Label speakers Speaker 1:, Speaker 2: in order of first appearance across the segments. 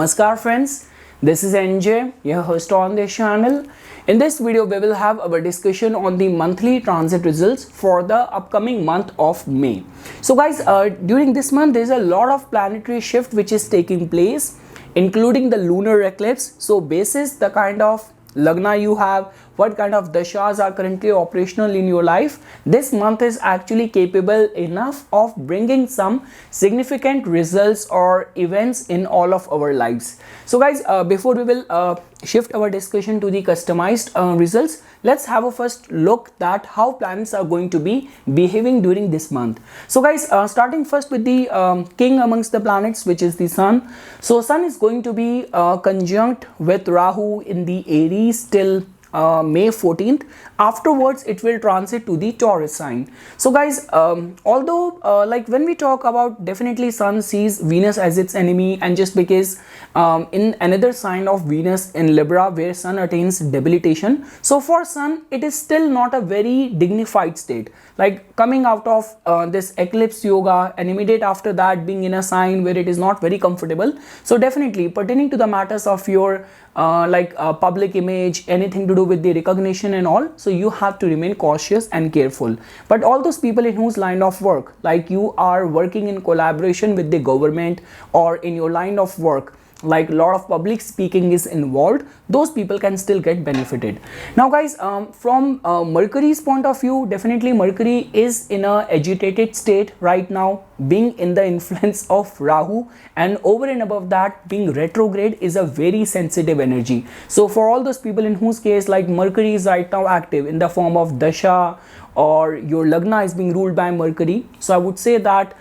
Speaker 1: Namaskar friends, this is NJ, your host on this channel. In this video, we will have our discussion on the monthly transit results for the upcoming month of May. So guys, during this month, there is a lot of planetary shift which is taking place, including the lunar eclipse. So basis the kind of Lagna you have, what kind of dashas are currently operational in your life, this month is actually capable enough of bringing some significant results or events in all of our lives. So guys, before we will shift our discussion to the customized results, let's have a first look at how planets are going to be behaving during this month. So guys, starting first with the king amongst the planets, which is the sun. So sun is going to be conjunct with Rahu in the Aries till May 14th. Afterwards it will transit to the Taurus sign. So guys, although like when we talk about, definitely sun sees Venus as its enemy, and just because in another sign of Venus in Libra where sun attains debilitation, so for sun it is still not a very dignified state, like coming out of this eclipse yoga and immediate after that being in a sign where it is not very comfortable. So definitely pertaining to the matters of your public image, anything to do with the recognition and all, so you have to remain cautious and careful. But all those people in whose line of work, like you are working in collaboration with the government, or in your line of work like a lot of public speaking is involved, those people can still get benefited. Now guys, from Mercury's point of view, definitely Mercury is in a agitated state right now, being in the influence of Rahu, and over and above that being retrograde is a very sensitive energy. So for all those people in whose case like Mercury is right now active in the form of dasha, or your Lagna is being ruled by Mercury, so I would say that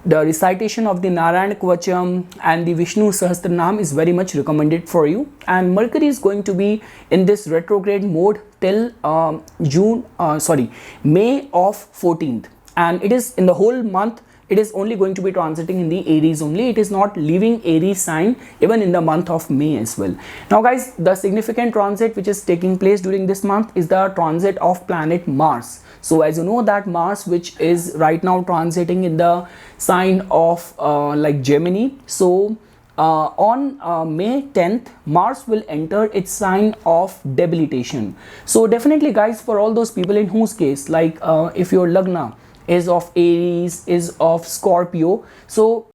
Speaker 1: the recitation of the Narayana Kvacham and the Vishnu Sahasranam is very much recommended for you. And Mercury is going to be in this retrograde mode till May of 14th, and it is in the whole month. It is only going to be transiting in the Aries only. It is not leaving Aries sign even in the month of May as well. Now guys, the significant transit which is taking place during this month is the transit of planet Mars. So as you know that Mars, which is right now transiting in the sign of like Gemini, so on May 10th, Mars will enter its sign of debilitation. So definitely guys, for all those people in whose case like if your Lagna is of Aries, is of Scorpio, so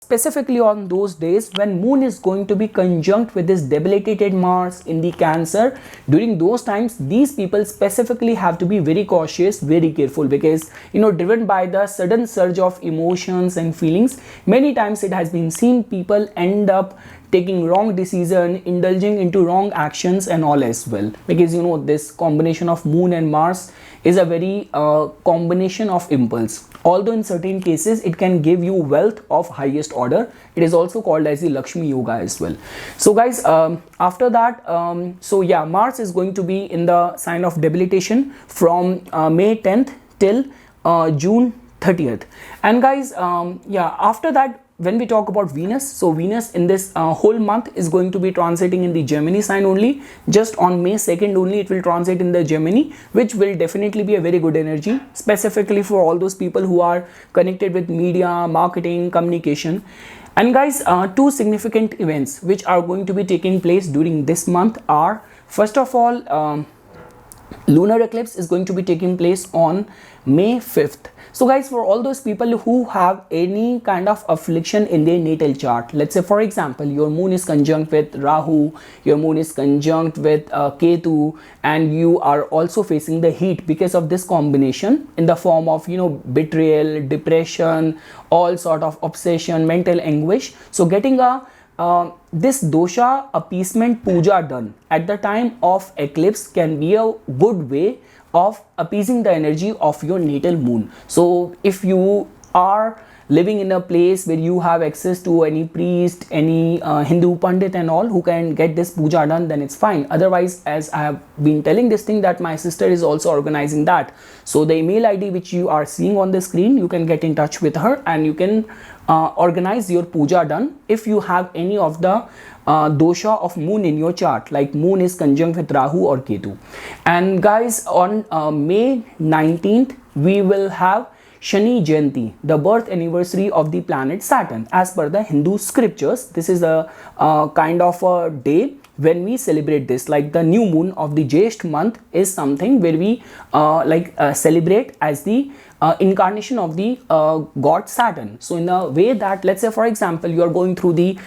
Speaker 1: specifically on those days when moon is going to be conjunct with this debilitated Mars in the Cancer, during those times these people specifically have to be very cautious, very careful, because driven by the sudden surge of emotions and feelings, many times it has been seen people end up taking wrong decision, indulging into wrong actions and all as well, because this combination of moon and Mars is a very combination of impulse. Although in certain cases it can give you wealth of highest order, it is also called as the Lakshmi Yoga as well. So guys, after that, Mars is going to be in the sign of debilitation from May 10th till June 30th. And guys, after that, when we talk about Venus, so Venus in this whole month is going to be transiting in the Gemini sign only. Just on May 2nd only it will transit in the Gemini, which will definitely be a very good energy, specifically for all those people who are connected with media, marketing, communication. And guys, two significant events which are going to be taking place during this month are, first of all, lunar eclipse is going to be taking place on May 5th. So guys, for all those people who have any kind of affliction in their natal chart, let's say for example your moon is conjunct with Rahu, your moon is conjunct with Ketu, and you are also facing the heat because of this combination in the form of betrayal, depression, all sort of obsession, mental anguish. So getting a this dosha appeasement puja done at the time of eclipse can be a good way of appeasing the energy of your natal moon. So if you are living in a place where you have access to any priest, any Hindu Pandit and all who can get this puja done, then it's fine. Otherwise, as I have been telling this thing, that my sister is also organizing that. So the email ID which you are seeing on the screen, you can get in touch with her and you can organize your puja done if you have any of the dosha of moon in your chart, like moon is conjunct with Rahu or Ketu. And guys, on May 19th we will have Shani Jayanti, the birth anniversary of the planet Saturn. As per the Hindu scriptures, this is a kind of a day when we celebrate this. Like the new moon of the Jyesht month is something where we celebrate as the incarnation of the god Saturn. So in a way that, let's say for example, you are going through the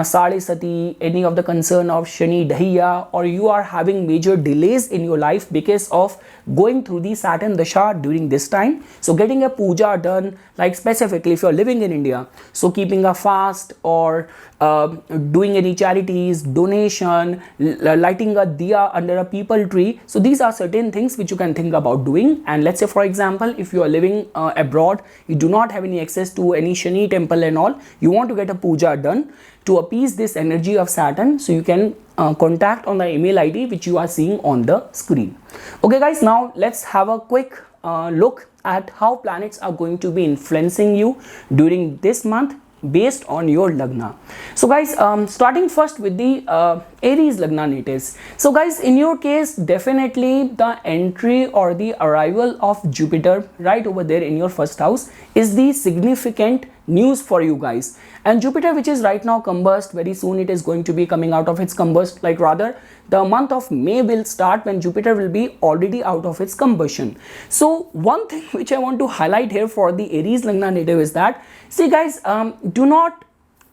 Speaker 1: Sade Sati, any of the concern of Shani Dahiya, or you are having major delays in your life because of going through the Saturn Dasha during this time. So getting a puja done, like specifically if you are living in India, so keeping a fast or doing any charities, donation, lighting a diya under a peepal tree. So these are certain things which you can think about doing. And let's say for example, if you are living abroad, you do not have any access to any Shani temple and all, you want to get a puja done to appease this energy of Saturn, so you can contact on the email ID which you are seeing on the screen. Okay guys, now let's have a quick look at how planets are going to be influencing you during this month based on your lagna. So guys, starting first with the Aries lagna natives. So guys, in your case, definitely the entry or the arrival of Jupiter right over there in your first house is the significant news for you guys. And Jupiter, which is right now combust, very soon it is going to be coming out of its combust, like rather the month of May will start when Jupiter will be already out of its combustion. So one thing which I want to highlight here for the Aries lagna native is that, see guys, do not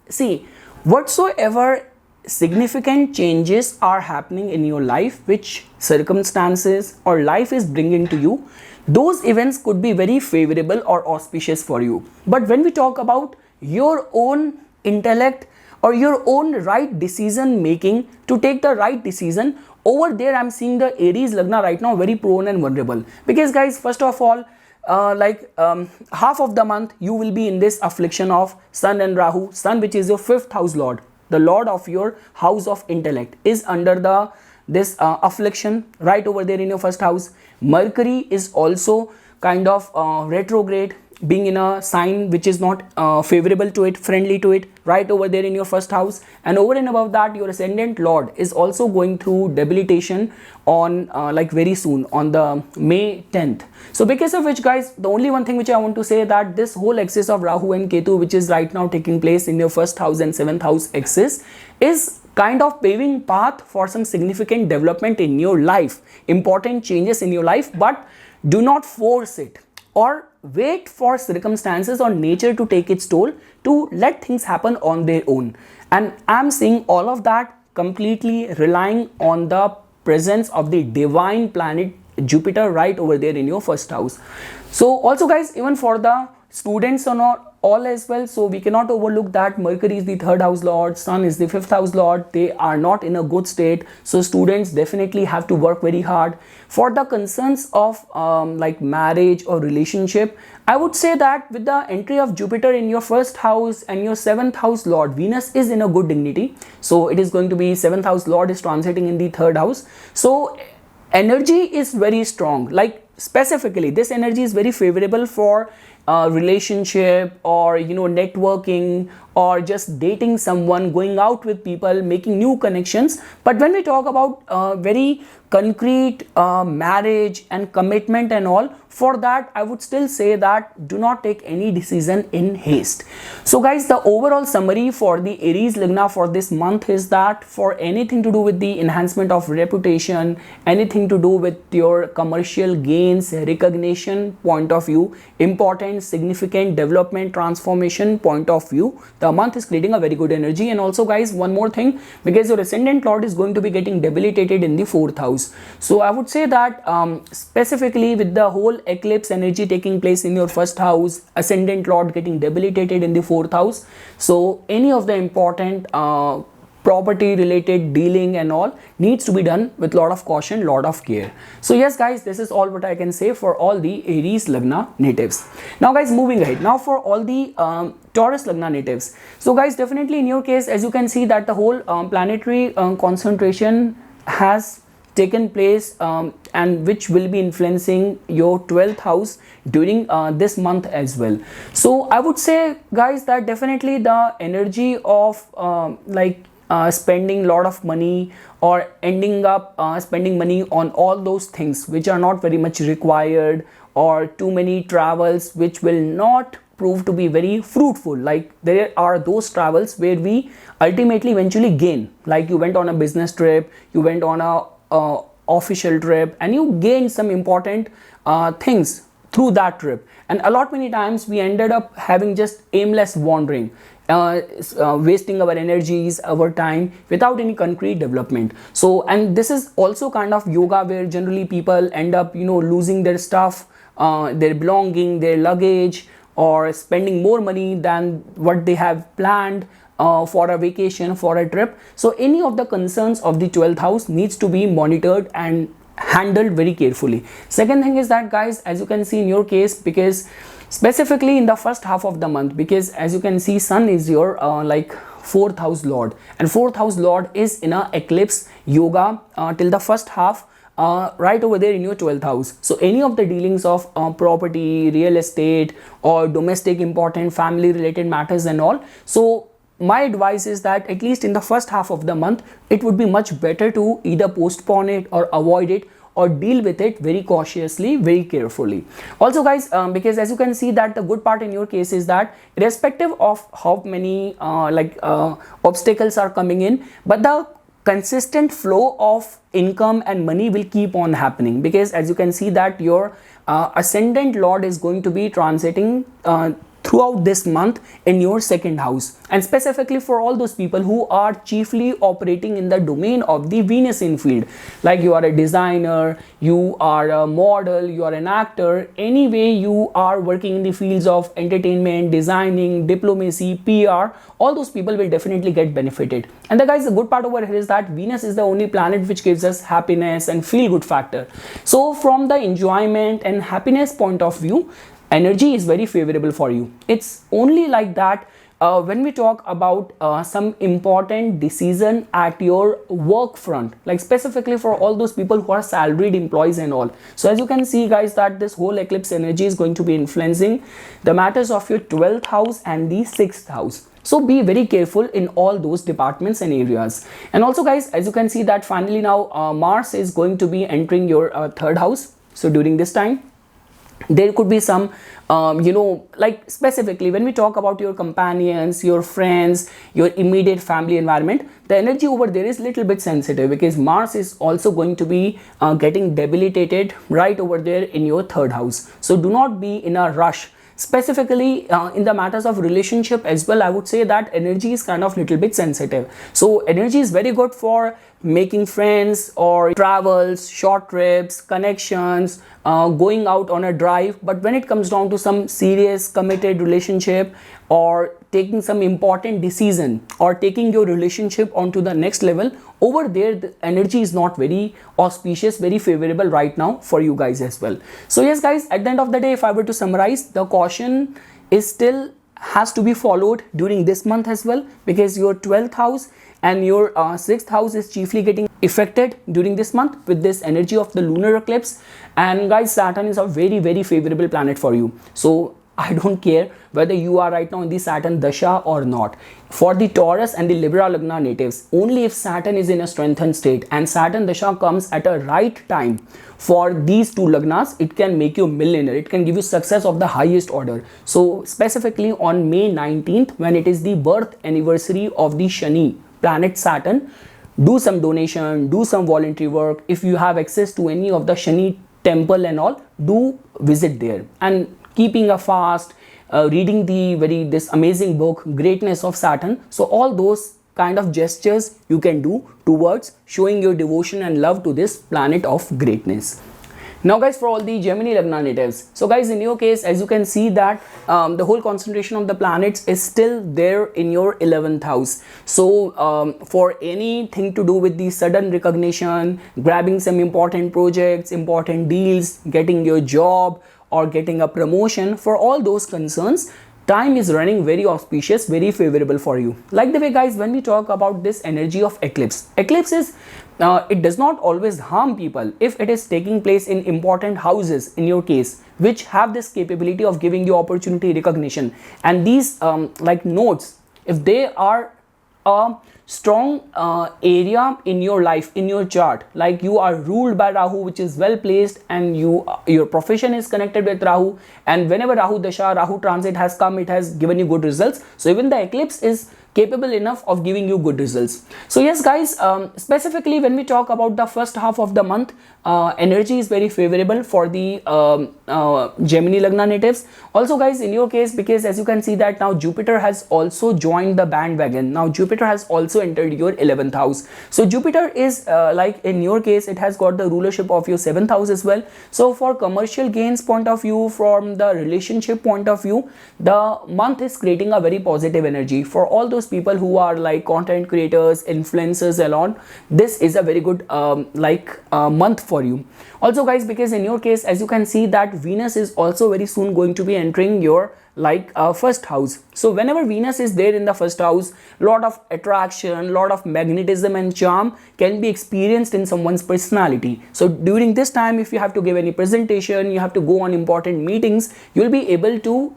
Speaker 1: see whatsoever significant changes are happening in your life, which circumstances or life is bringing to you. Those events could be very favorable or auspicious for you. But when we talk about your own intellect or your own right decision making to take the right decision, over there I'm seeing the Aries lagna right now very prone and vulnerable. Because guys, first of all, half of the month you will be in this affliction of Sun and Rahu. Sun, which is your 5th house lord, the lord of your house of intellect, is under this affliction right over there in your first house. Mercury is also kind of retrograde, being in a sign which is not favorable to it, friendly to it, right over there in your first house. And over and above that, your ascendant lord is also going through debilitation on like very soon on the May 10th. So because of which guys, the only one thing which I want to say that this whole axis of Rahu and Ketu, which is right now taking place in your first house and 7th house axis, is kind of paving path for some significant development in your life, important changes in your life. But do not force it or wait for circumstances or nature to take its toll to let things happen on their own. And I'm seeing all of that completely relying on the presence of the divine planet Jupiter right over there in your first house. So also guys, even for the students or not all as well, so we cannot overlook that Mercury is the 3rd house lord, Sun is the 5th house lord. They are not in a good state, so students definitely have to work very hard. For the concerns of like marriage or relationship, I would say that with the entry of Jupiter in your first house and your 7th house lord Venus is in a good dignity, so it is going to be 7th house lord is transiting in the 3rd house, so energy is very strong. Like specifically this energy is very favorable for relationship or networking or just dating someone, going out with people, making new connections. But when we talk about very concrete marriage and commitment and all, for that I would still say that do not take any decision in haste. So guys, the overall summary for the Aries lagna for this month is that for anything to do with the enhancement of reputation, anything to do with your commercial gains, recognition point of view, important significant development transformation point of view, the month is creating a very good energy. And also guys, one more thing, because your ascendant lord is going to be getting debilitated in the 4th house, so I would say that specifically with the whole eclipse energy taking place in your first house, ascendant lord getting debilitated in the 4th house, so any of the important property related dealing and all needs to be done with lot of caution, lot of care. So yes guys, this is all what I can say for all the Aries lagna natives. Now guys, moving ahead, now for all the Taurus lagna natives. So guys, definitely in your case, as you can see that the whole planetary concentration has taken place and which will be influencing your 12th house during this month as well. So I would say guys that definitely the energy of spending a lot of money or ending up spending money on all those things which are not very much required, or too many travels which will not prove to be very fruitful. Like there are those travels where we ultimately eventually gain, like you went on a business trip, you went on a official trip, and you gained some important things through that trip. And a lot many times we ended up having just aimless wandering, wasting our energies, our time without any concrete development. So, and this is also kind of yoga where generally people end up, you know, losing their stuff, their belonging, their luggage, or spending more money than what they have planned for a vacation, for a trip. So any of the concerns of the 12th house needs to be monitored and handled very carefully. Second thing is that, guys, as you can see in your case, because specifically in the first half of the month, because as you can see, Sun is your like 4th house lord, and 4th house lord is in a eclipse yoga till the first half, right over there in your 12th house. So any of the dealings of property, real estate, or domestic important family related matters and all, so my advice is that at least in the first half of the month, it would be much better to either postpone it or avoid it, or deal with it very cautiously, very carefully. Also, guys, because as you can see that the good part in your case is that irrespective of how many obstacles are coming in, but the consistent flow of income and money will keep on happening, because as you can see that your ascendant lord is going to be transiting throughout this month in your 2nd house, and specifically for all those people who are chiefly operating in the domain of the Venus in field, like you are a designer, you are a model, you are an actor, anyway you are working in the fields of entertainment, designing, diplomacy, PR, all those people will definitely get benefited. And the guys, the good part over here is that Venus is the only planet which gives us happiness and feel good factor. So from the enjoyment and happiness point of view, energy is very favorable for you. It's only like that when we talk about some important decision at your work front, like specifically for all those people who are salaried employees and all. So as you can see, guys, that this whole eclipse energy is going to be influencing the matters of your 12th house and the 6th house. So be very careful in all those departments and areas. And also, guys, as you can see that finally now Mars is going to be entering your 3rd house. So during this time, there could be some like specifically when we talk about your companions, your friends, your immediate family environment, the energy over there is little bit sensitive, because Mars is also going to be getting debilitated right over there in your 3rd house. So do not be in a rush. Specifically in the matters of relationship as well, I would say that energy is kind of little bit sensitive. So energy is very good for making friends or travels, short trips, connections, going out on a drive. But when it comes down to some serious committed relationship, or taking some important decision, or taking your relationship onto the next level, over there the energy is not very auspicious, very favorable right now for you guys as well. So yes, guys, at the end of the day, if I were to summarize, the caution is still has to be followed during this month as well, because your 12th house and your 6th house is chiefly getting affected during this month with this energy of the lunar eclipse. And guys, Saturn is a very, very favorable planet for you. So I don't care whether you are right now in the Saturn Dasha or not. For the Taurus and the Libra Lagna natives, only if Saturn is in a strengthened state and Saturn Dasha comes at a right time for these two Lagnas, it can make you a millionaire. It can give you success of the highest order. So specifically on May 19th, when it is the birth anniversary of the Shani planet Saturn, do some donation, do some voluntary work. If you have access to any of the Shani temple and all, do visit there. And keeping a fast, reading this amazing book, Greatness of Saturn. So all those kind of gestures you can do towards showing your devotion and love to this planet of greatness. Now guys, for all the Gemini Lagna natives, so guys, in your case, as you can see that the whole concentration of the planets is still there in your 11th house. So for anything to do with the sudden recognition, grabbing some important projects, important deals, getting your job or getting a promotion, for all those concerns, time is running very auspicious, very favorable for you. Like the way, guys, when we talk about this energy of eclipse is it does not always harm people if it is taking place in important houses in your case, which have this capability of giving you opportunity, recognition. And these like nodes, if they are a strong area in your life, in your chart, like you are ruled by Rahu, which is well placed, and your profession is connected with Rahu, and whenever Rahu dasha, Rahu transit has come, it has given you good results. So even the eclipse is capable enough of giving you good results. So yes guys, specifically when we talk about the first half of the month, energy is very favorable for the Gemini Lagna natives. Also guys, in your case, because as you can see that now Jupiter has also joined the bandwagon. Now Jupiter has also entered your 11th house. So Jupiter is like in your case, it has got the rulership of your 7th house as well. So for commercial gains point of view, from the relationship point of view, the month is creating a very positive energy for all those people who are like content creators, influencers alone. This is a very good month for you. Also guys, because in your case, as you can see that Venus is also very soon going to be entering your first house. So whenever Venus is there in the first house, lot of attraction, lot of magnetism and charm can be experienced in someone's personality. So during this time, if you have to give any presentation, you have to go on important meetings, you'll be able to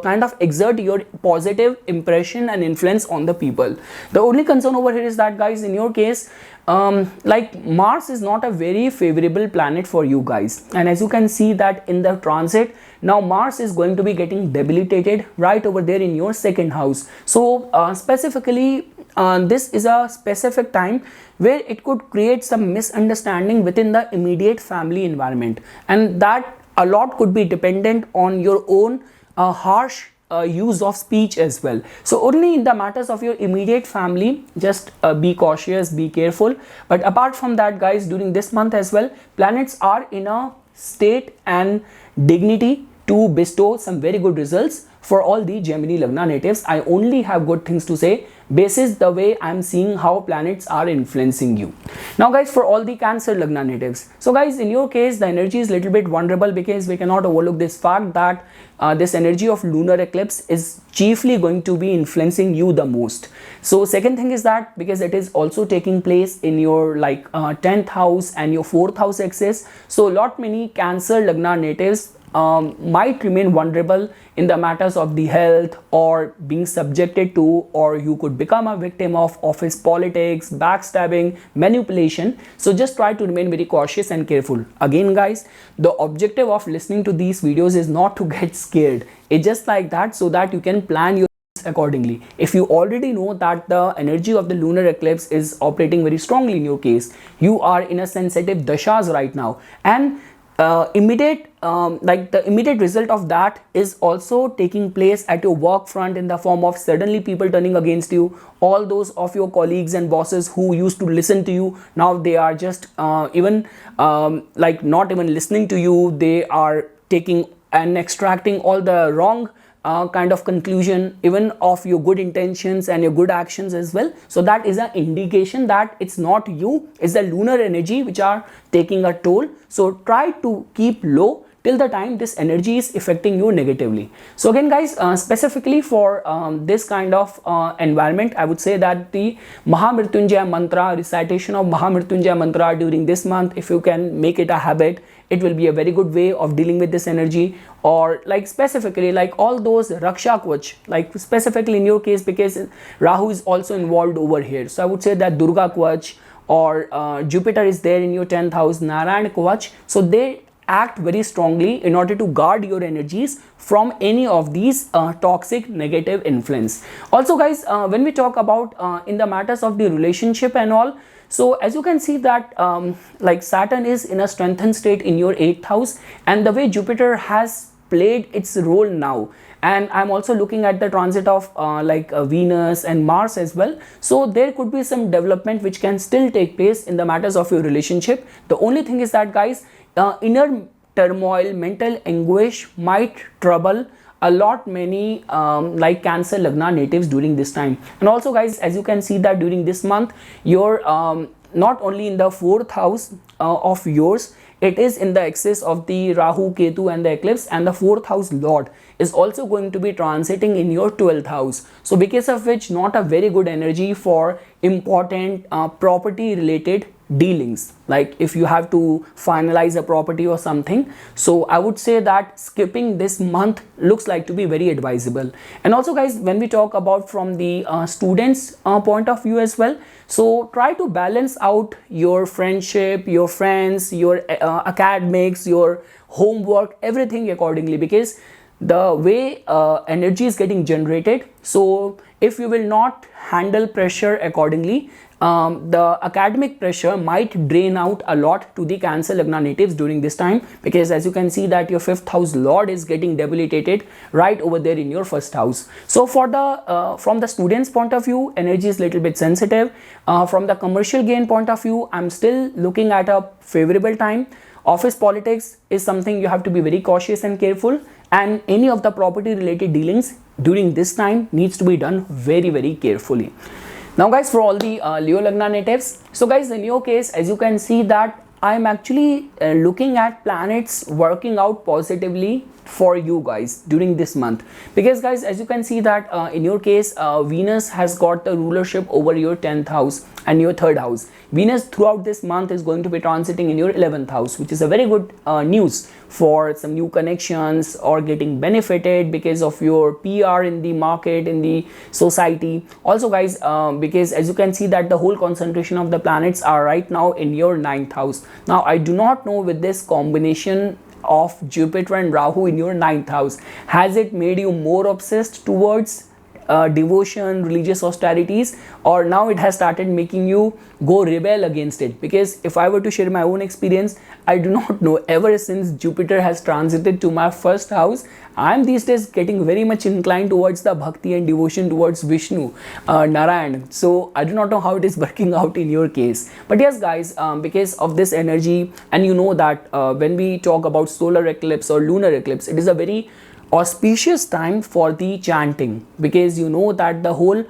Speaker 1: kind of exert your positive impression and influence on the people. The only concern over here is that guys, in your case, like Mars is not a very favorable planet for you guys, and as you can see that in the transit, now Mars is going to be getting debilitated right over there in your second house. So specifically this is a specific time where it could create some misunderstanding within the immediate family environment, and that a lot could be dependent on your own harsh use of speech as well. So only in the matters of your immediate family, just be cautious, be careful. But apart from that guys, during this month as well, planets are in a state and dignity to bestow some very good results for all the Gemini Lagna natives. I only have good things to say basis the way I'm seeing how planets are influencing you. Now guys, for all the Cancer Lagna natives, so guys, in your case the energy is little bit vulnerable, because we cannot overlook this fact that this energy of lunar eclipse is chiefly going to be influencing you the most. So second thing is that because it is also taking place in your 10th house and your 4th house axis, so lot many Cancer Lagna natives might remain vulnerable in the matters of the health, or being subjected to, or you could become a victim of office politics, backstabbing, manipulation. So just try to remain very cautious and careful. Again guys, the objective of listening to these videos is not to get scared. It's just like that, so that you can plan your accordingly. If you already know that the energy of the lunar eclipse is operating very strongly in your case, you are in a sensitive dashas right now, and the immediate result of that is also taking place at your work front in the form of suddenly people turning against you. All those of your colleagues and bosses who used to listen to you, now they are just not even listening to you. They are taking and extracting all the wrong kind of conclusion even of your good intentions and your good actions as well. So that is an indication that it's not you, it's the lunar energy which are taking a toll. So try to keep low till the time this energy is affecting you negatively. So again guys, specifically for this kind of environment, I would say that the Mahamrityunjaya mantra, recitation of Mahamrityunjaya mantra during this month, if you can make it a habit, it will be a very good way of dealing with this energy. Or specifically all those Raksha Kwach, specifically in your case, because Rahu is also involved over here, so I would say that Durga Kwach, or Jupiter is there in your 10th house, Narayan Kwach. So they act very strongly in order to guard your energies from any of these toxic negative influence. Also guys, when we talk about in the matters of the relationship and all, so as you can see that Saturn is in a strengthened state in your 8th house, and the way Jupiter has played its role now, and I'm also looking at the transit of Venus and Mars as well. So there could be some development which can still take place in the matters of your relationship. The only thing is that guys, inner turmoil, mental anguish might trouble a lot many Cancer Lagna natives during this time. And also guys, as you can see that during this month, you're not only in the 4th house of yours, it is in the axis of the Rahu, Ketu and the eclipse, and the 4th house lord is also going to be transiting in your 12th house. So because of which, not a very good energy for important property related dealings, like if you have to finalize a property or something. So I would say that skipping this month looks like to be very advisable. And also guys, when we talk about from the students point of view as well, so try to balance out your friendship, your friends, your academics, your homework, everything accordingly, because the way energy is getting generated, so if you will not handle pressure accordingly, the academic pressure might drain out a lot to the Cancer Lagna natives during this time, because as you can see that your 5th house lord is getting debilitated right over there in your 1st house. So for the from the students point of view, energy is little bit sensitive. From the commercial gain point of view, I'm still looking at a favorable time. Office politics is something you have to be very cautious and careful, and any of the property related dealings during this time needs to be done very carefully. Now guys, for all the Leo Lagna natives, so guys, in your case, as you can see that I'm actually looking at planets working out positively for you guys during this month, because guys, as you can see that in your case, Venus has got the rulership over your 10th house and your 3rd house. Venus throughout this month is going to be transiting in your 11th house, which is a very good news for some new connections or getting benefited because of your PR in the market, in the society. Also guys, because as you can see that the whole concentration of the planets are right now in your 9th house. Now I do not know, with this combination of Jupiter and Rahu in your 9th house, has it made you more obsessed towards devotion, religious austerities, or now it has started making you go rebel against it? Because if I were to share my own experience, I do not know, ever since Jupiter has transited to my 1st house, I am these days getting very much inclined towards the bhakti and devotion towards Vishnu, Narayan. So I do not know how it is working out in your case. But yes guys, because of this energy, and you know that when we talk about solar eclipse or lunar eclipse, it is a very auspicious time for the chanting, because you know that the whole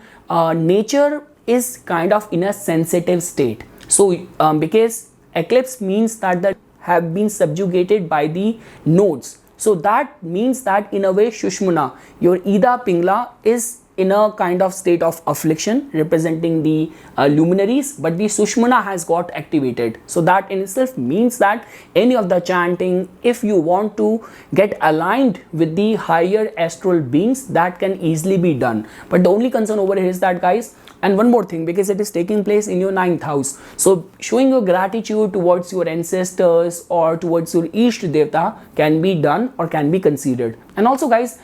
Speaker 1: nature is kind of in a sensitive state. So because eclipse means that the have been subjugated by the nodes, so that means that in a way Shushmana, your Ida Pingla, is in a kind of state of affliction representing the luminaries, but the Sushmana has got activated. So that in itself means that any of the chanting, if you want to get aligned with the higher astral beings, that can easily be done. But the only concern over here is that guys, and one more thing, because it is taking place in your 9th house, so showing your gratitude towards your ancestors or towards your Ishta Devta can be done or can be considered. And also guys,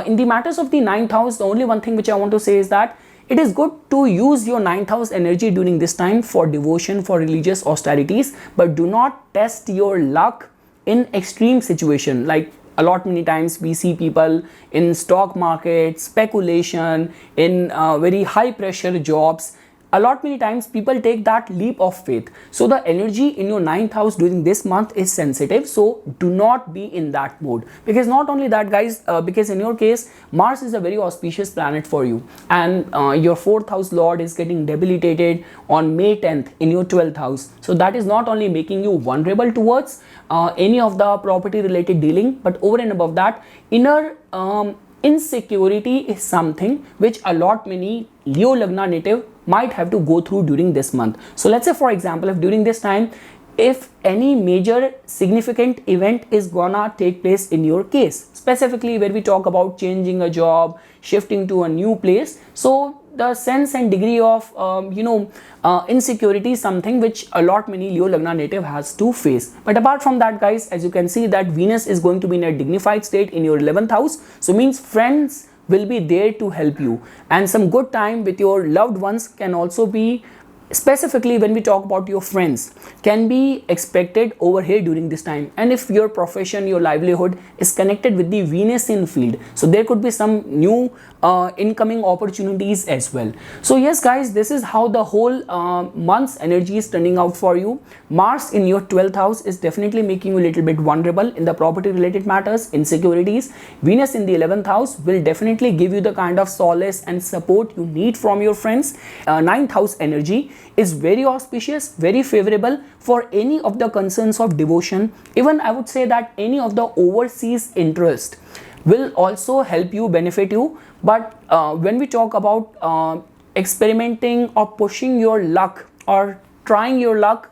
Speaker 1: in the matters of the 9th house, the only one thing which I want to say is that it is good to use your 9th house energy during this time for devotion, for religious austerities, but do not test your luck in extreme situation. Like a lot many times we see people in stock market, speculation, in very high pressure jobs. A lot many times people take that leap of faith. So the energy in your 9th house during this month is sensitive, so do not be in that mode. Because not only that guys, because in your case Mars is a very auspicious planet for you, and your 4th house lord is getting debilitated on May 10th in your 12th house. So that is not only making you vulnerable towards any of the property related dealing, but over and above that, inner insecurity is something which a lot many Leo Lagna native might have to go through during this month. So let's say for example, if during this time, if any major significant event is gonna take place in your case, specifically where we talk about changing a job, shifting to a new place, so the sense and degree of insecurity is something which a lot many Leo Lagna native has to face. But apart from that guys, as you can see that Venus is going to be in a dignified state in your 11th house, so means friends will be there to help you, and some good time with your loved ones can also be, specifically when we talk about your friends, can be expected over here during this time. And if your profession, your livelihood is connected with the Venusian field, so there could be some new incoming opportunities as well. So yes guys, this is how the whole month's energy is turning out for you. Mars in your 12th house is definitely making you a little bit vulnerable in the property related matters, insecurities. Venus in the 11th house will definitely give you the kind of solace and support you need from your friends. 9th house energy is very auspicious, very favorable for any of the concerns of devotion. Even I would say that any of the overseas interest will also help you, benefit you. But when we talk about experimenting or pushing your luck or trying your luck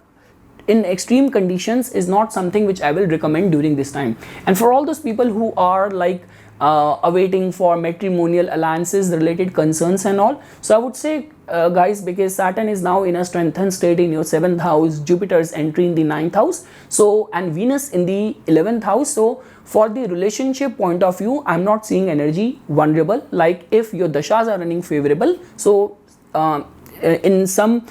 Speaker 1: in extreme conditions is not something which I will recommend during this time. And for all those people who are like awaiting for matrimonial alliances related concerns and all, so I would say guys, because Saturn is now in a strengthened state in your 7th house, Jupiter is entering the 9th house, so and Venus in the 11th house, so for the relationship point of view, I'm not seeing energy vulnerable. Like if your dashas are running favorable, so in some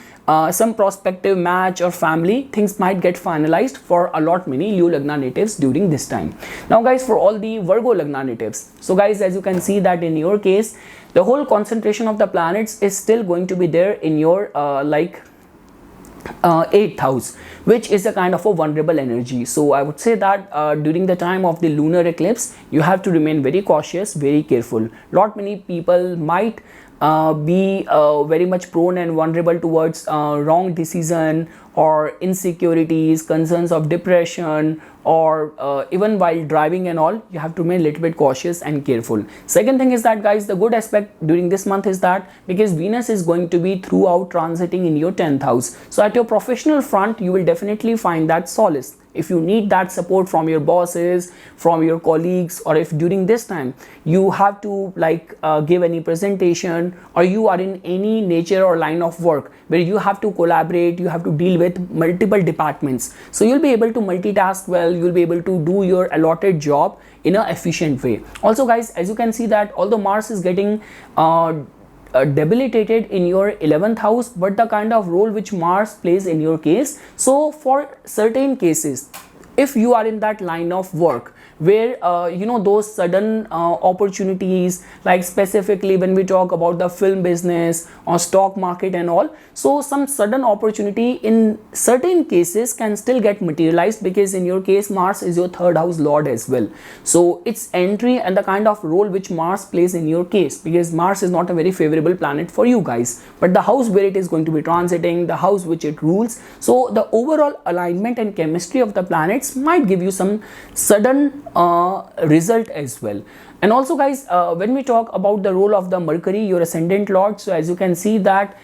Speaker 1: prospective match or family, things might get finalized for a lot many Leo Lagna natives during this time. Now guys, for all the Virgo Lagna natives, so guys, as you can see that in your case, the whole concentration of the planets is still going to be there in your 8th house, which is a kind of a vulnerable energy. So I would say that during the time of the lunar eclipse, you have to remain very cautious, very careful. Lot many people might be very much prone and vulnerable towards wrong decision or insecurities, concerns of depression, or even while driving and all, you have to remain a little bit cautious and careful. Second thing is that guys, the good aspect during this month is that because Venus is going to be throughout transiting in your 10th house, so at your professional front you will definitely find that solace. If you need that support from your bosses, from your colleagues, or if during this time you have to like give any presentation, or you are in any nature or line of work where you have to collaborate, you have to deal with multiple departments, so you'll be able to multitask well, you'll be able to do your allotted job in an efficient way. Also guys, as you can see that although Mars is getting debilitated in your 11th house, but the kind of role which Mars plays in your case, so for certain cases, if you are in that line of work where those sudden opportunities, like specifically when we talk about the film business or stock market and all, so some sudden opportunity in certain cases can still get materialized, because in your case Mars is your 3rd house lord as well. So its entry and the kind of role which Mars plays in your case, because Mars is not a very favorable planet for you guys, but the house where it is going to be transiting, the house which it rules, so the overall alignment and chemistry of the planets might give you some sudden result as well. And also guys, when we talk about the role of the Mercury, your ascendant lord, so as you can see that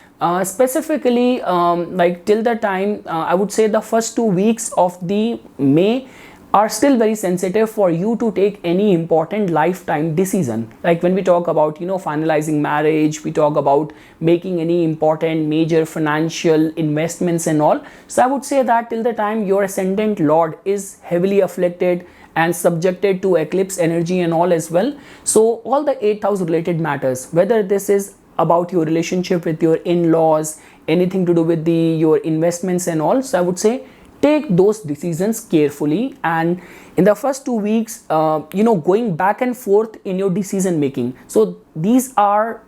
Speaker 1: specifically like till the time I would say the first 2 weeks of the May are still very sensitive for you to take any important lifetime decision. Like when we talk about finalizing marriage, we talk about making any important major financial investments and all, so I would say that till the time your ascendant lord is heavily afflicted and subjected to eclipse energy and all as well, so all the 8th house related matters, whether this is about your relationship with your in-laws, anything to do with your investments and all, so I would say take those decisions carefully. And in the first 2 weeks going back and forth in your decision making, so these are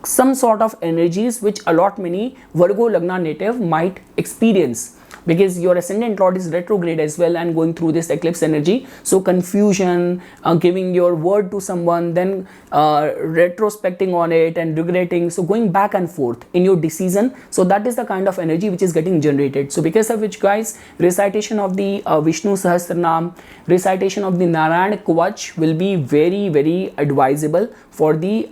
Speaker 1: some sort of energies which a lot many Virgo Lagna native might experience, because your ascendant lord is retrograde as well and going through this eclipse energy, so confusion, giving your word to someone, then retrospecting on it and regretting, so going back and forth in your decision, so that is the kind of energy which is getting generated. So because of which guys, recitation of the Vishnu Sahasranam, recitation of the Narayan Kavach will be very very advisable for the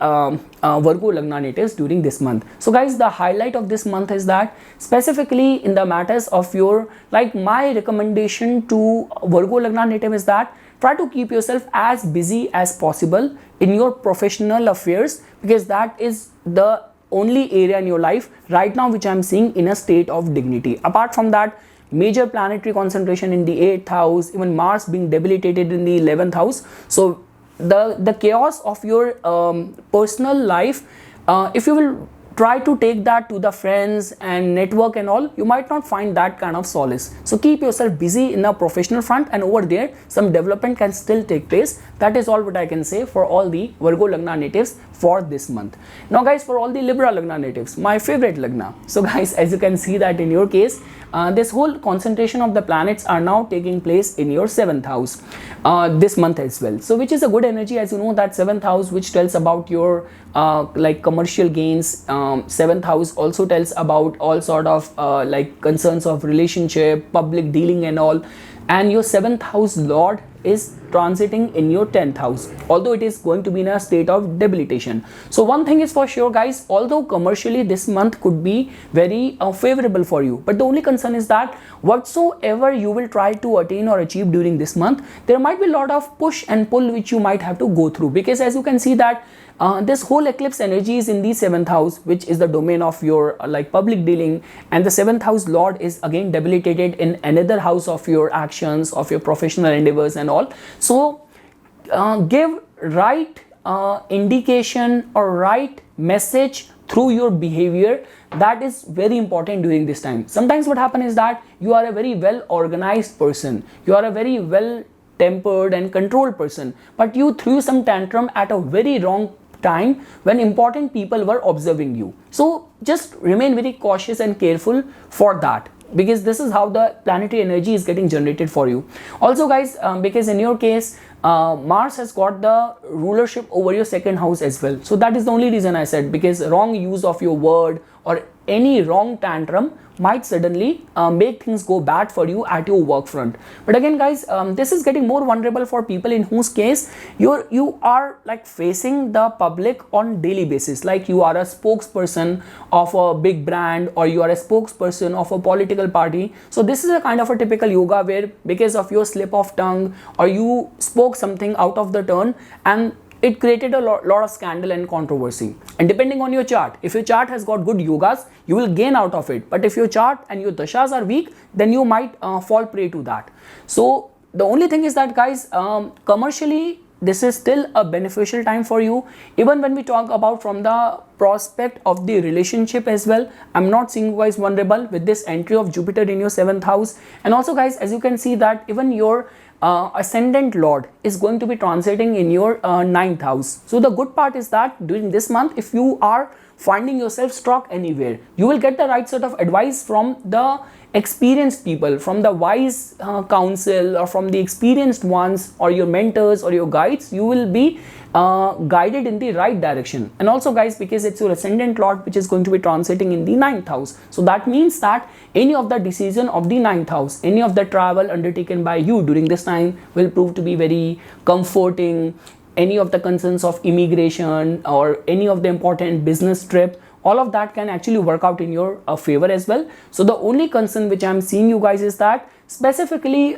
Speaker 1: Virgo Lagna natives during this month. So guys, the highlight of this month is that specifically in the matters of your my recommendation to Virgo Lagna native is that try to keep yourself as busy as possible in your professional affairs, because that is the only area in your life right now which I am seeing in a state of dignity. Apart from that, major planetary concentration in the 8th house, even Mars being debilitated in the 11th house, so the chaos of your personal life, if you will try to take that to the friends and network and all, you might not find that kind of solace. So keep yourself busy in the professional front, and over there some development can still take place. That is all what I can say for all the Virgo Lagna natives for this month. Now guys, for all the Libra Lagna natives, my favorite Lagna, so guys, as you can see that in your case, this whole concentration of the planets are now taking place in your 7th house this month as well, so which is a good energy. As you know that 7th house which tells about your commercial gains, 7th house also tells about all sort of concerns of relationship, public dealing and all. and your 7th house lord is transiting in your 10th house, although it is going to be in a state of debilitation. So one thing is for sure guys, although commercially this month could be very favorable for you, but the only concern is that whatsoever you will try to attain or achieve during this month, there might be a lot of push and pull which you might have to go through, because as you can see that this whole eclipse energy is in the 7th house, which is the domain of your like public dealing, and the 7th house lord is again debilitated in another house of your actions, of your professional endeavors and all. So give right indication or right message through your behavior. That is very important during this time. Sometimes what happens is that you are a very well organized person, you are a very well tempered and controlled person, but you threw some tantrum at a very wrong time when important people were observing you. So just remain very cautious and careful for that, because this is how the planetary energy is getting generated for you. Also guys, because in your case Mars has got the rulership over your 2nd house as well. So that is the only reason I said, because wrong use of your word or any wrong tantrum might suddenly make things go bad for you at your work front. But again guys, this is getting more vulnerable for people in whose case you are like facing the public on daily basis, like you are a spokesperson of a big brand or you are a spokesperson of a political party. So this is a kind of a typical yoga where because of your slip of tongue or you spoke something out of the turn and it created a lot of scandal and controversy. And depending on your chart, if your chart has got good yogas, you will gain out of it. But if your chart and your dashas are weak, then you might fall prey to that. So the only thing is that guys, commercially this is still a beneficial time for you. Even when we talk about from the prospect of the relationship as well, I'm not seeing you guys vulnerable with this entry of Jupiter in your 7th house. And also guys, as you can see that even your ascendant lord is going to be transiting in your 9th house. So the good part is that during this month, if you are finding yourself stuck anywhere, you will get the right sort of advice from the experienced people, from the wise counsel or from the experienced ones or your mentors or your guides. You will be guided in the right direction. And also guys, because it's your ascendant lord which is going to be transiting in the 9th house, so that means that any of the decision of the 9th house, any of the travel undertaken by you during this time will prove to be very comforting. Any of the concerns of immigration or any of the important business trip, all of that can actually work out in your favor as well. So the only concern which I'm seeing you guys is that specifically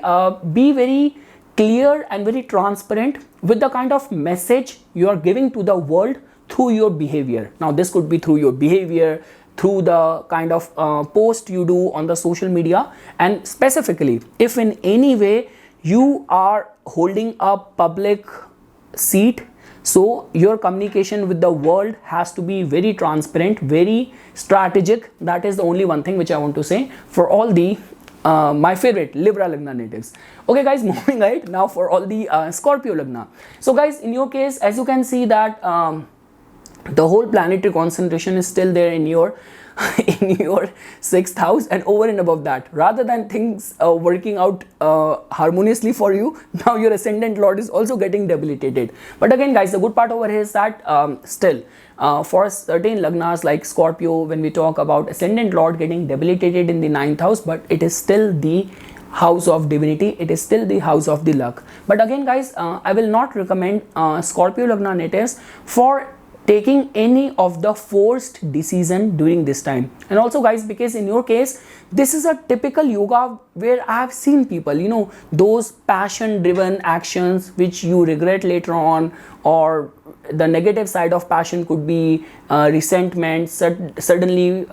Speaker 1: be very clear and very transparent with the kind of message you are giving to the world through your behavior. Now this could be through your behavior, through the kind of post you do on the social media, and specifically if in any way you are holding a public seat, so your communication with the world has to be very transparent, very strategic. That is the only one thing which I want to say for all the my favorite Libra Lagna natives. Okay guys, moving right now for all the Scorpio Lagna. So guys, in your case, as you can see that the whole planetary concentration is still there in your in your 6th house, and over and above that, rather than things working out harmoniously for you, now your ascendant lord is also getting debilitated. But again guys, the good part over here is that still for certain lagnas like Scorpio, when we talk about ascendant lord getting debilitated in the 9th house, but it is still the house of divinity, it is still the house of the luck. But again guys, I will not recommend Scorpio lagna natives for taking any of the forced decision during this time. And also guys, because in your case this is a typical yoga where I have seen people, you know, those passion driven actions which you regret later on, or the negative side of passion could be resentment, suddenly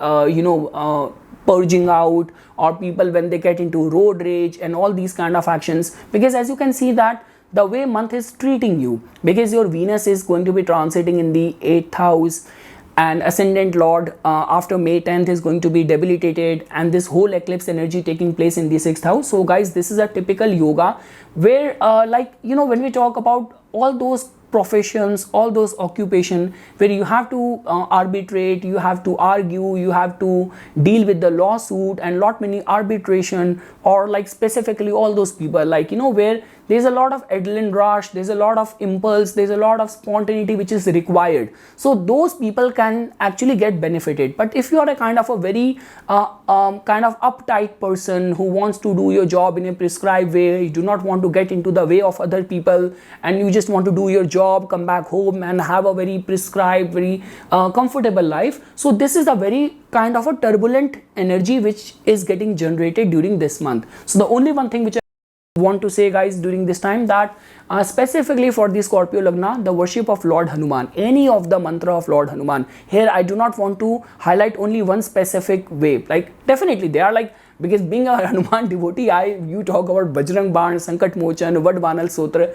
Speaker 1: purging out, or people when they get into road rage and all these kind of actions. Because as you can see that the way month is treating you, because your Venus is going to be transiting in the 8th house, and ascendant lord after May 10th is going to be debilitated, and this whole eclipse energy taking place in the 6th house. So guys, this is a typical yoga where when we talk about all those professions, all those occupation where you have to arbitrate, you have to argue, you have to deal with the lawsuit and lot many arbitration, or like specifically all those people where there's a lot of adrenaline rush, there's a lot of impulse, there's a lot of spontaneity which is required. So those people can actually get benefited. But if you are a kind of a very kind of uptight person who wants to do your job in a prescribed way, you do not want to get into the way of other people, and you just want to do your job, come back home and have a very prescribed, very comfortable life, so this is a very kind of a turbulent energy which is getting generated during this month. So the only one thing which I want to say, guys, during this time, that specifically for the Scorpio Lagna, the worship of Lord Hanuman, any of the mantra of Lord Hanuman. Here I do not want to highlight only one specific way. Like definitely they are like, because being a Hanuman devotee, you talk about Bajrang Baan, Sankat Mochan, Vadvanal Sotra,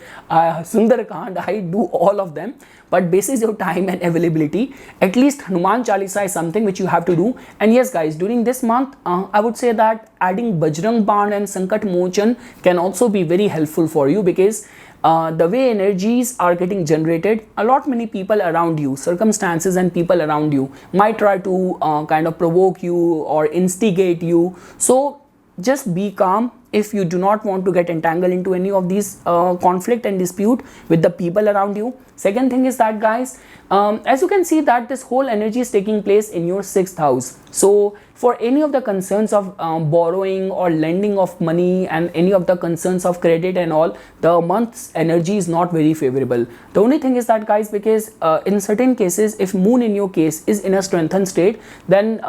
Speaker 1: Sundar Kand, I do all of them. But basis your time and availability, at least Hanuman Chalisa is something which you have to do. And yes, guys, during this month, I would say that adding Bajrang Baan and Sankat Mochan can also be very helpful for you, because the way energies are getting generated, a lot many people around you, circumstances and people around you might try to kind of provoke you or instigate you. So just be calm. If you do not want to get entangled into any of these conflict and dispute with the people around you. Second thing is that, guys, as you can see that this whole energy is taking place in your 6th house. So for any of the concerns of borrowing or lending of money and any of the concerns of credit and all, the month's energy is not very favorable. The only thing is that, guys, because in certain cases, if moon in your case is in a strengthened state, then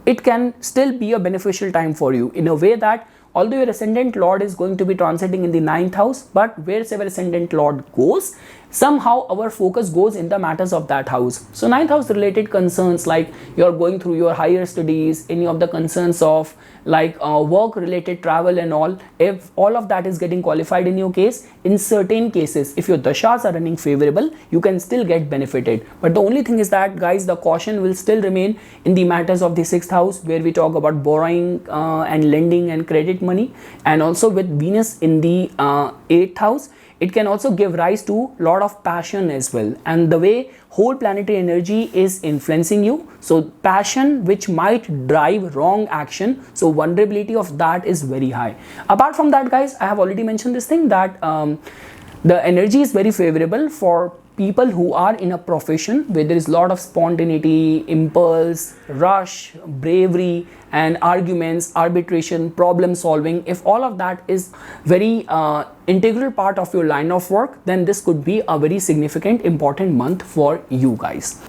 Speaker 1: it can still be a beneficial time for you, in a way that although your ascendant lord is going to be transiting in the 9th house, but wherever ascendant lord goes, somehow our focus goes in the matters of that house. So 9th house related concerns, like you're going through your higher studies, any of the concerns of like work related travel and all, if all of that is getting qualified in your case, in certain cases, if your dashas are running favorable, you can still get benefited. But the only thing is that, guys, the caution will still remain in the matters of the 6th house, where we talk about borrowing and lending and credit money, and also with Venus in the 8th house, it can also give rise to a lot of passion as well. And the way whole planetary energy is influencing you, so passion which might drive wrong action, so vulnerability of that is very high. Apart from that, guys, I have already mentioned this thing that the energy is very favorable for people who are in a profession where there is a lot of spontaneity, impulse, rush, bravery and arguments, arbitration, problem solving. If all of that is very integral part of your line of work, then this could be a very significant, important month for you guys.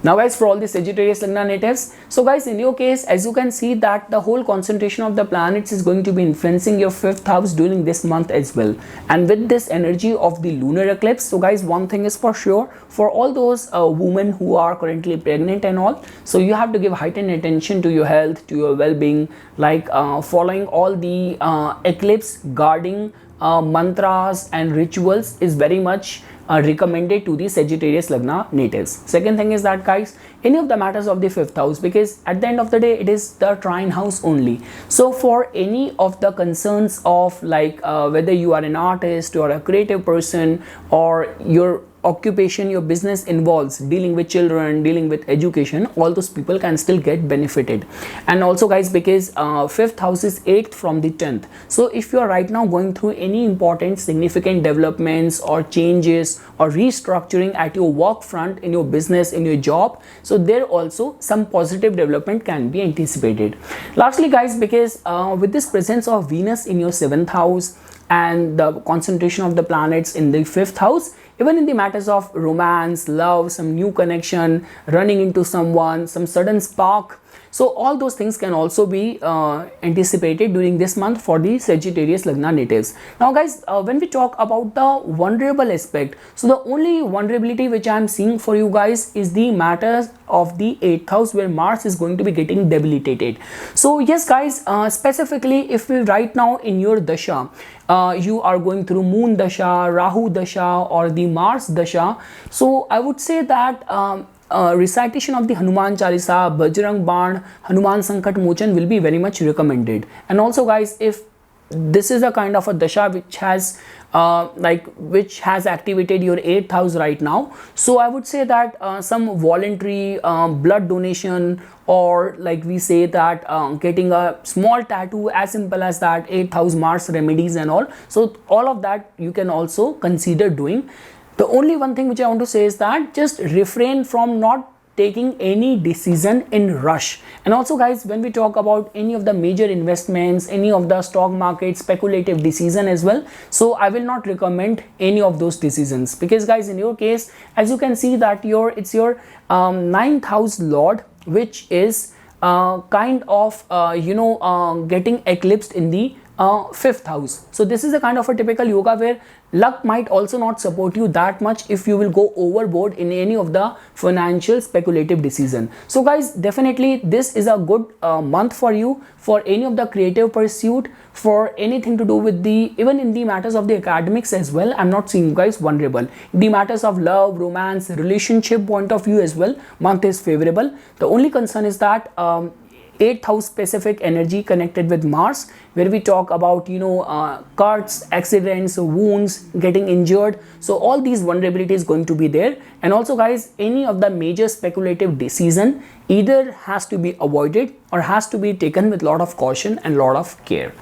Speaker 1: Now, guys, for all the Sagittarius Lagna natives, so guys, in your case, as you can see that the whole concentration of the planets is going to be influencing your 5th house during this month as well. And with this energy of the lunar eclipse, so guys, one thing is for sure, for all those women who are currently pregnant and all, so you have to give heightened attention to your health, to your well-being, like following all the eclipse guarding mantras and rituals is very much recommended to the Sagittarius Lagna natives. Second thing is that, guys, any of the matters of the 5th house, because at the end of the day it is the trine house only. So for any of the concerns of like whether you are an artist or a creative person, or your occupation, your business involves dealing with children, dealing with education, all those people can still get benefited. And also, guys, because 5th house is 8th from the 10th, so if you are right now going through any important significant developments or changes or restructuring at your work front, in your business, in your job, so there also some positive development can be anticipated. Lastly, guys, because with this presence of Venus in your 7th house and the concentration of the planets in the 5th house, even in the matters of romance, love, some new connection, running into someone, some sudden spark, so all those things can also be anticipated during this month for the Sagittarius Lagna natives. Now, guys, when we talk about the vulnerable aspect, so the only vulnerability which I am seeing for you guys is the matters of the 8th house, where Mars is going to be getting debilitated. So yes, guys, specifically if we right now in your dasha, you are going through Moon Dasha, Rahu Dasha or the Mars Dasha, so I would say that recitation of the Hanuman Chalisa, Bajrang Baan, Hanuman Sankat Mochan will be very much recommended. And also, guys, if this is a kind of a dasha which has which has activated your 8th house right now. So I would say that some voluntary blood donation, or like we say that getting a small tattoo, as simple as that, 8th house Mars remedies and all. So all of that you can also consider doing. The only one thing which I want to say is that just refrain from not taking any decision in rush. And also guys, when we talk about any of the major investments, any of the stock market speculative decision as well, so I will not recommend any of those decisions, because guys, in your case, as you can see that it's your 9th house lord, which is kind of getting eclipsed in the 5th house. So this is a kind of a typical yoga where luck might also not support you that much if you will go overboard in any of the financial speculative decision. So guys, definitely this is a good month for you, for any of the creative pursuit, for anything to do with the, even in the matters of the academics as well. I'm not seeing you guys vulnerable. The matters of love, romance, relationship point of view as well, month is favorable. The only concern is that 8th house specific energy connected with Mars, where we talk about cuts, accidents, wounds, getting injured. So all these vulnerabilities going to be there. And also guys, any of the major speculative decision either has to be avoided or has to be taken with lot of caution and lot of care.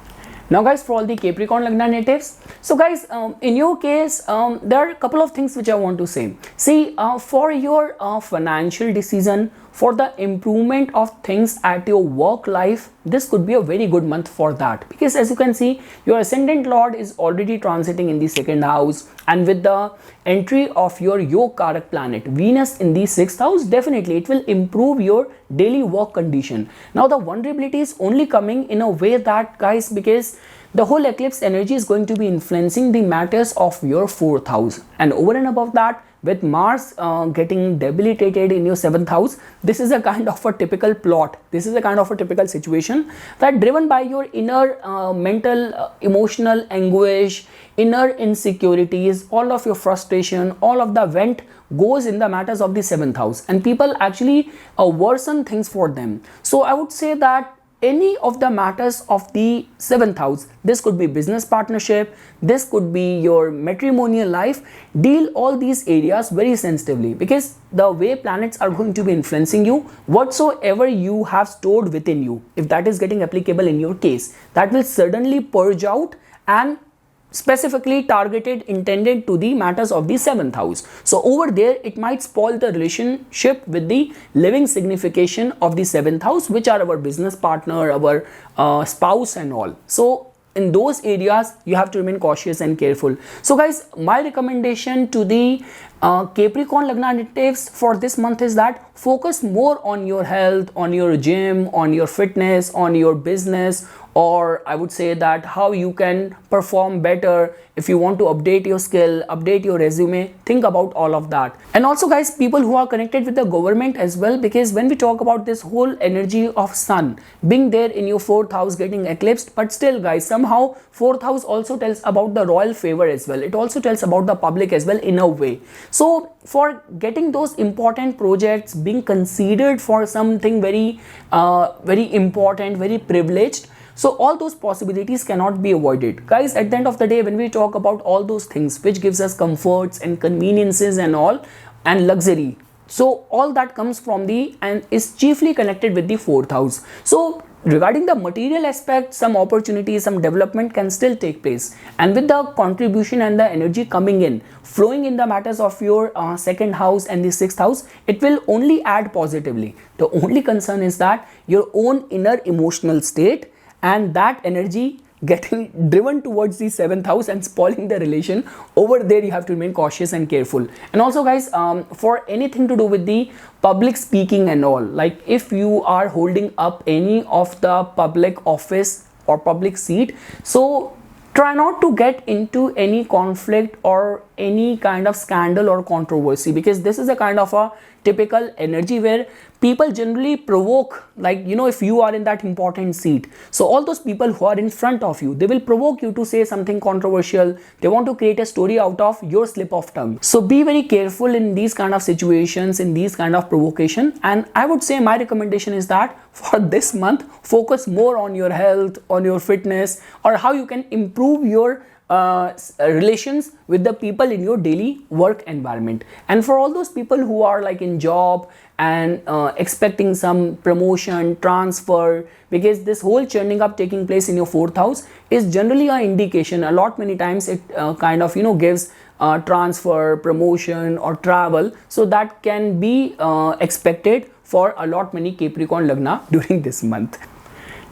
Speaker 1: Now guys, for all the Capricorn Lagna natives, so guys, in your case, there are a couple of things which I want to say. See, for your financial decision, for the improvement of things at your work life, this could be a very good month for that, because as you can see, your ascendant lord is already transiting in the 2nd house, and with the entry of your Yoga planet Venus in the 6th house, definitely it will improve your daily work condition. Now the vulnerability is only coming in a way that guys, because the whole eclipse energy is going to be influencing the matters of your 4th house, and over and above that, with Mars getting debilitated in your 7th house, this is a kind of a typical plot. This is a kind of a typical situation that driven by your inner mental, emotional anguish, inner insecurities, all of your frustration, all of the vent goes in the matters of the 7th house, and people actually worsen things for them. So I would say that any of the matters of the 7th house, this could be business partnership, this could be your matrimonial life, deal all these areas very sensitively, because the way planets are going to be influencing you, whatsoever you have stored within you, if that is getting applicable in your case, that will suddenly purge out and specifically targeted, intended to the matters of the 7th house. So over there, it might spoil the relationship with the living signification of the 7th house, which are our business partner, our spouse and all. So in those areas, you have to remain cautious and careful. So guys, my recommendation to the Capricorn Lagna natives for this month is that focus more on your health, on your gym, on your fitness, on your business, or I would say that how you can perform better. If you want to update your skill, update your resume, think about all of that. And also guys, people who are connected with the government as well, because when we talk about this whole energy of sun being there in your 4th house getting eclipsed, but still guys, somehow 4th house also tells about the royal favor as well. It also tells about the public as well in a way. So for getting those important projects being considered for something very important, very privileged, so all those possibilities cannot be avoided. Guys, at the end of the day, when we talk about all those things which gives us comforts and conveniences and all, and luxury, so all that comes from the, and is chiefly connected with the 4th house. So regarding the material aspect, some opportunities, some development can still take place, and with the contribution and the energy coming in, flowing in the matters of your 2nd house and the 6th house, it will only add positively. The only concern is that your own inner emotional state and that energy getting driven towards the 7th house and spoiling the relation. Over there you have to remain cautious and careful. And also guys, for anything to do with the public speaking and all, like if you are holding up any of the public office or public seat, so try not to get into any conflict or any kind of scandal or controversy, because this is a kind of a typical energy where people generally provoke, like, you know, if you are in that important seat, so all those people who are in front of you, they will provoke you to say something controversial. They want to create a story out of your slip of tongue. So be very careful in these kind of situations, in these kind of provocation. And I would say my recommendation is that for this month, focus more on your health, on your fitness, or how you can improve your relations with the people in your daily work environment. And for all those people who are like in job and expecting some promotion, transfer, because this whole churning up taking place in your 4th house is generally an indication. A lot many times it kind of, you know, gives transfer, promotion or travel. So that can be expected for a lot many Capricorn Lagna during this month.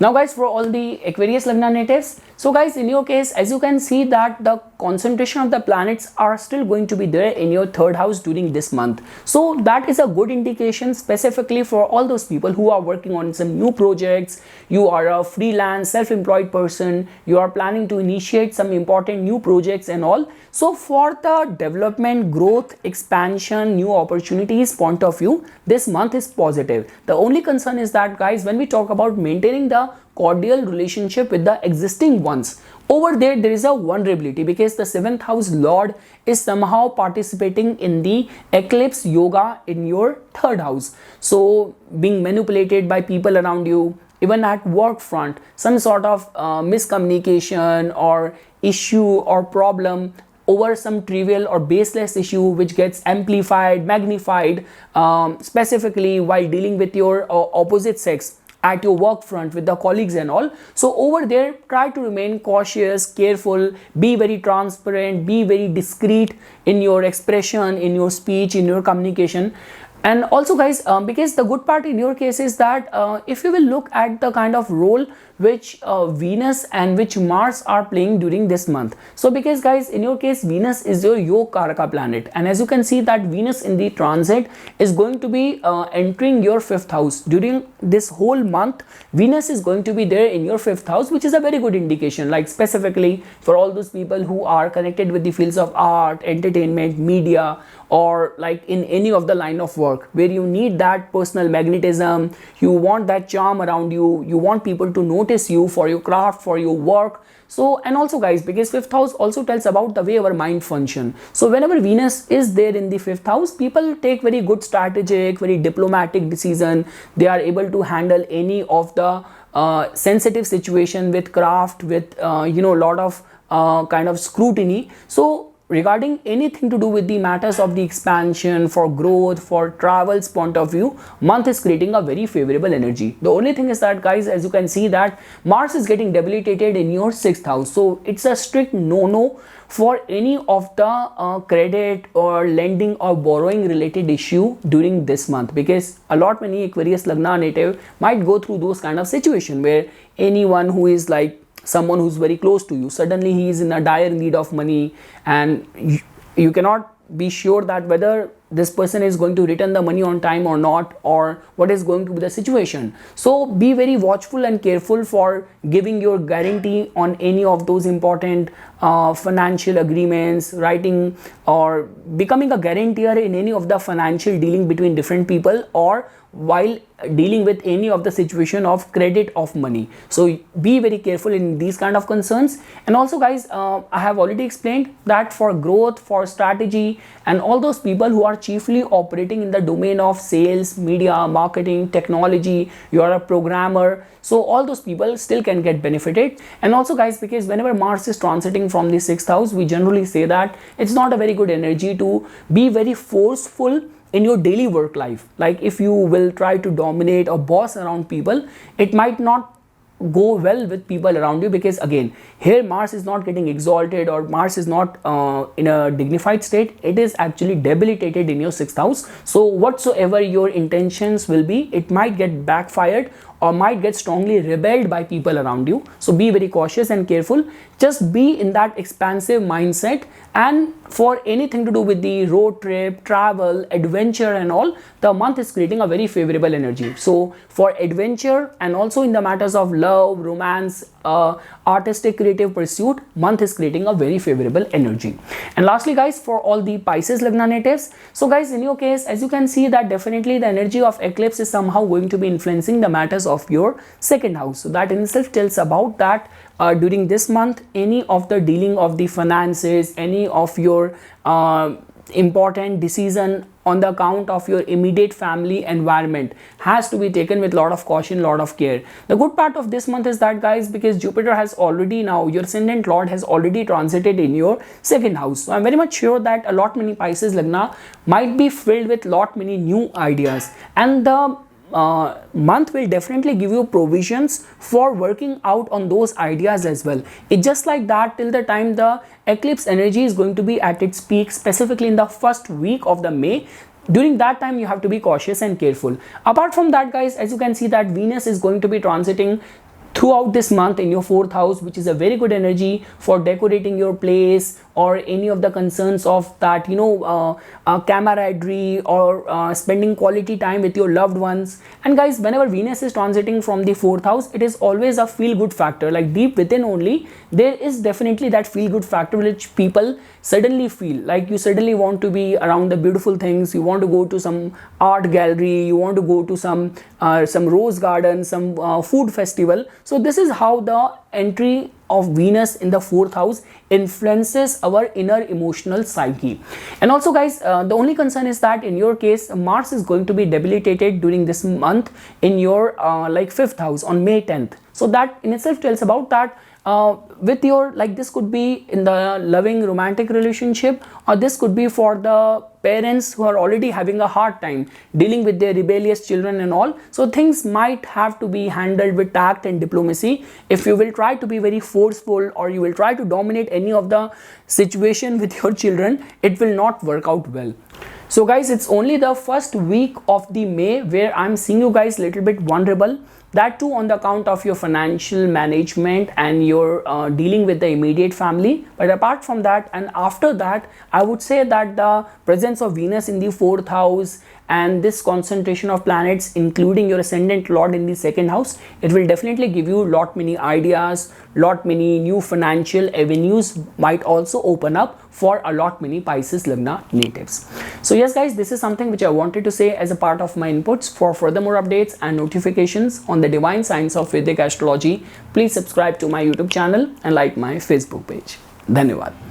Speaker 1: Now guys, for all the Aquarius Lagna natives, so guys, in your case, as you can see that the concentration of the planets are still going to be there in your 3rd house during this month. So that is a good indication specifically for all those people who are working on some new projects. You are a freelance, self-employed person, you are planning to initiate some important new projects and all. So for the development, growth, expansion, new opportunities point of view, this month is positive. The only concern is that, guys, when we talk about maintaining the cordial relationship with the existing ones, over there is a vulnerability, because the 7th house lord is somehow participating in the eclipse yoga in your 3rd house. So being manipulated by people around you, even at work front, some sort of miscommunication or issue or problem over some trivial or baseless issue which gets amplified, magnified, specifically while dealing with your opposite sex at your work front with the colleagues and all. So over there, try to remain cautious, careful, be very transparent, be very discreet in your expression, in your speech, in your communication. And also, guys, because the good part in your case is that if you will look at the kind of role which Venus and which Mars are playing during this month. So because, guys, in your case, Venus is your Yoga Karaka planet, and as you can see that Venus in the transit is going to be entering your 5th house during this whole month. Venus is going to be there in your 5th house, which is a very good indication, like specifically for all those people who are connected with the fields of art, entertainment, media, or like in any of the line of work where you need that personal magnetism, you want that charm around you, you want people to notice you for your craft, for your work. So, and also, guys, because 5th house also tells about the way our mind function. So whenever Venus is there in the 5th house, people take very good strategic, very diplomatic decision. They are able to handle any of the sensitive situation with craft, with you know, lot of kind of scrutiny. So regarding anything to do with the matters of the expansion, for growth, for travels point of view, month is creating a very favorable energy. The only thing is that, guys, as you can see that Mars is getting debilitated in your 6th house. So it's a strict no-no for any of the credit or lending or borrowing related issue during this month, because a lot many Aquarius Lagna native might go through those kind of situation where anyone who is like someone who's very close to you, suddenly he is in a dire need of money, and you cannot be sure that whether this person is going to return the money on time or not, or what is going to be the situation. So be very watchful and careful for giving your guarantee on any of those important financial agreements, writing or becoming a guarantor in any of the financial dealing between different people, or while dealing with any of the situation of credit of money. So be very careful in these kind of concerns. And also, guys, I have already explained that for growth, for strategy, and all those people who are chiefly operating in the domain of sales, media, marketing, technology, you are a programmer, so all those people still can get benefited. And also, guys, because whenever Mars is transiting from the 6th house, we generally say that it's not a very good energy to be very forceful in your daily work life. Like if you will try to dominate or boss around people, it might not go well with people around you, because again, here Mars is not getting exalted, or Mars is not in a dignified state. It is actually debilitated in your 6th house. So whatsoever your intentions will be, it might get backfired or might get strongly rebelled by people around you. So be very cautious and careful. Just be in that expansive mindset, and for anything to do with the road trip, travel, adventure and all, the month is creating a very favorable energy. So for adventure and also in the matters of love, romance, artistic creative pursuit, month is creating a very favorable energy. And lastly guys, for all the Pisces Lagna natives, so guys, in your case, as you can see that definitely the energy of eclipse is somehow going to be influencing the matters of your second house. So that in itself tells about that during this month, any of the dealing of the finances, any of your important decision on the account of your immediate family environment has to be taken with a lot of caution, lot of care. The good part of this month is that guys, because Jupiter has already now, your ascendant lord has already transited in your second house. So I'm very much sure that a lot many Pisces Lagna might be filled with lot many new ideas, and the month will definitely give you provisions for working out on those ideas as well. It's just like that till the time the eclipse energy is going to be at its peak, specifically in the first week of the May. During that time you have to be cautious and careful. Apart from that guys, as you can see that Venus is going to be transiting throughout this month in your fourth house, which is a very good energy for decorating your place or any of the concerns of that, camaraderie or spending quality time with your loved ones. And guys, whenever Venus is transiting from the fourth house, it is always a feel good factor. Like deep within only, there is definitely that feel good factor which people suddenly feel like you suddenly want to be around the beautiful things. You want to go to some art gallery, you want to go to some rose garden, some food festival. So this is how the entry of Venus in the fourth house influences our inner emotional psyche. And also guys, the only concern is that in your case, Mars is going to be debilitated during this month in your fifth house on May 10th. So that in itself tells about that with your, like, this could be in the loving romantic relationship, or this could be for the parents who are already having a hard time dealing with their rebellious children and all. So things might have to be handled with tact and diplomacy. If you will try to be very forceful or you will try to dominate any of the situation with your children, it will not work out well. So guys, it's only the first week of the May where I'm seeing you guys little bit vulnerable. That too on the account of your financial management and your dealing with the immediate family. But apart from that and after that, I would say that the presence of Venus in the fourth house and this concentration of planets including your ascendant lord in the second house, it will definitely give you lot many ideas, lot many new financial avenues might also open up for a lot many Pisces Lagna natives. So yes guys, this is something which I wanted to say as a part of my inputs. For further more updates and notifications on the divine science of Vedic astrology, please subscribe to my YouTube channel and like my Facebook page. Dhanyavad.